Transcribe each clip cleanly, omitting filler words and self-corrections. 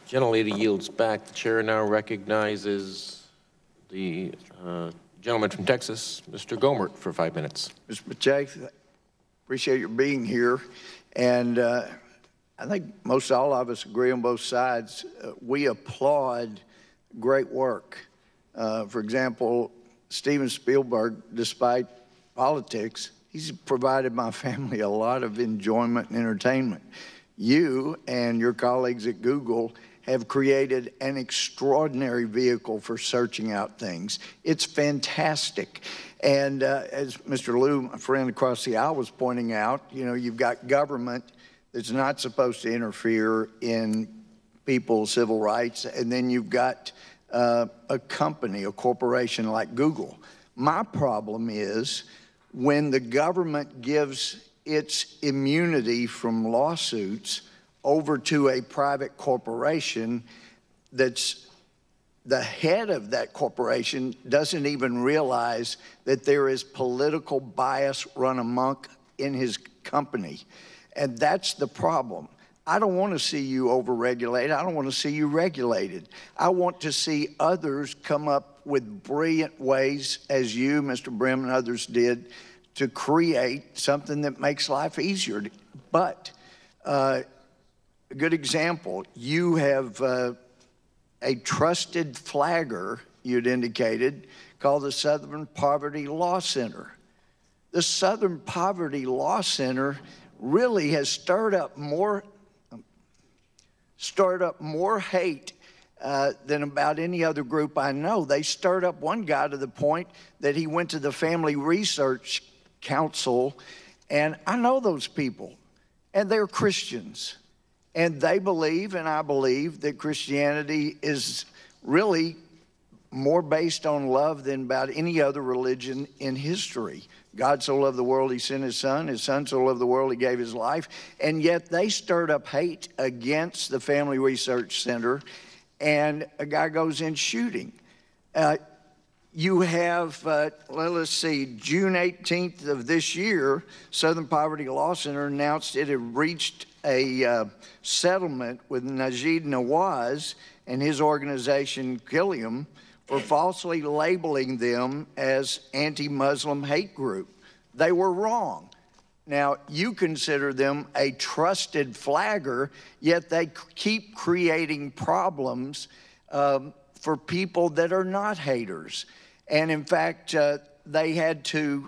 Gentlelady yields back. The chair now recognizes the gentleman from Texas, Mr. Gohmert, for 5 minutes. Mr. Chase, appreciate your being here. And I think most all of us agree on both sides. We applaud great work. For example, Steven Spielberg, despite politics, he's provided my family a lot of enjoyment and entertainment. You and your colleagues at Google have created an extraordinary vehicle for searching out things. It's fantastic. And as Mr. Liu, my friend across the aisle, was pointing out, you know, you've got government that's not supposed to interfere in people's civil rights, and then you've got a company, a corporation like Google. My problem is when the government gives its immunity from lawsuits over to a private corporation that's the head of that corporation doesn't even realize that there is political bias run amok in his company. And that's the problem. I don't want to see you overregulated. I don't want to see you regulated. I want to see others come up with brilliant ways, as you, Mr. Brim, and others did, to create something that makes life easier. But a good example, you have a trusted flagger, you'd indicated, called the Southern Poverty Law Center. The Southern Poverty Law Center really has stirred up more hate than about any other group I know. They stirred up one guy to the point that he went to the Family Research Council, and I know those people, and they're Christians. And they believe, and I believe, that Christianity is really more based on love than about any other religion in history. God so loved the world, he sent his son so loved the world, he gave his life. And yet they stirred up hate against the Family Research Center, and a guy goes in shooting. You have, let's see, June 18th of this year, Southern Poverty Law Center announced it had reached a settlement with Najib Nawaz and his organization, Killiam, for falsely labeling them as anti-Muslim hate group. They were wrong. Now, you consider them a trusted flagger, yet they keep creating problems for people that are not haters. And in fact, they had to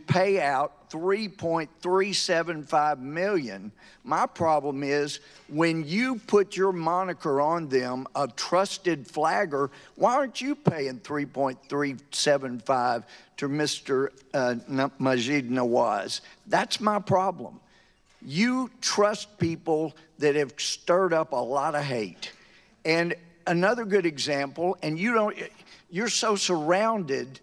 pay out $3.375 million. My problem is when you put your moniker on them, a trusted flagger, why aren't you paying $3.375 to Mr. Majid Nawaz? That's my problem. You trust people that have stirred up a lot of hate. And another good example, and you're so surrounded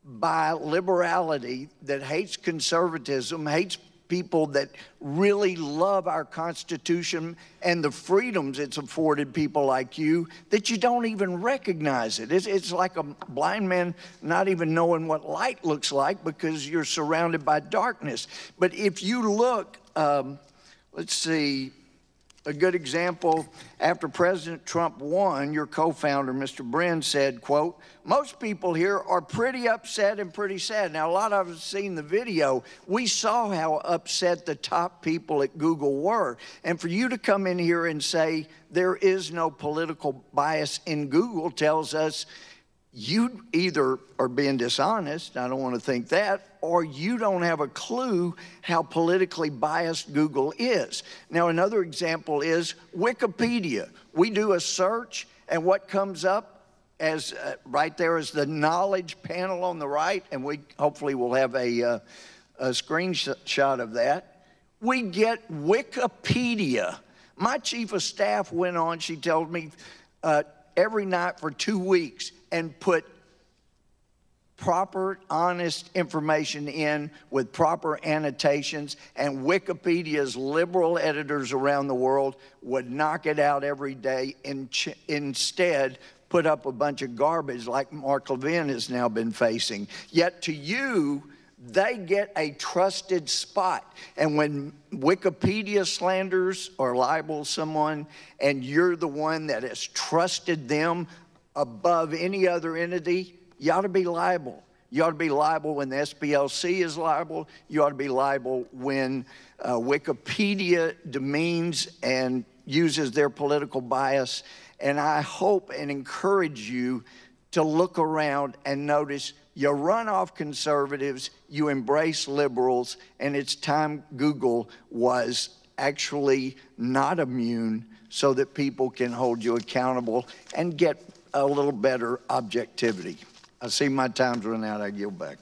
by liberality that hates conservatism, hates people that really love our Constitution and the freedoms it's afforded people like you, that you don't even recognize it. It's like a blind man not even knowing what light looks like because you're surrounded by darkness. But if you look, let's see, a good example, after President Trump won, your co-founder, Mr. Brin, said, quote, "Most people here are pretty upset and pretty sad." Now, a lot of us have seen the video. We saw how upset the top people at Google were. And for you to come in here and say there is no political bias in Google tells us you either are being dishonest, I don't want to think that, or you don't have a clue how politically biased Google is. Now, another example is Wikipedia. We do a search, and what comes up as right there is the knowledge panel on the right, and we hopefully will have a screenshot of that. We get Wikipedia. My chief of staff went on, she told me, every night for 2 weeks, and put proper, honest information in with proper annotations, and Wikipedia's liberal editors around the world would knock it out every day and instead put up a bunch of garbage like Mark Levin has now been facing. Yet to you, they get a trusted spot. And when Wikipedia slanders or libels someone, and you're the one that has trusted them above any other entity, you ought to be liable. You ought to be liable when the SPLC is liable. You ought to be liable when Wikipedia demeans and uses their political bias. And I hope and encourage you to look around and notice you run off conservatives, you embrace liberals, and it's time Google was actually not immune so that people can hold you accountable and get a little better objectivity. I see my time's run out. I yield back.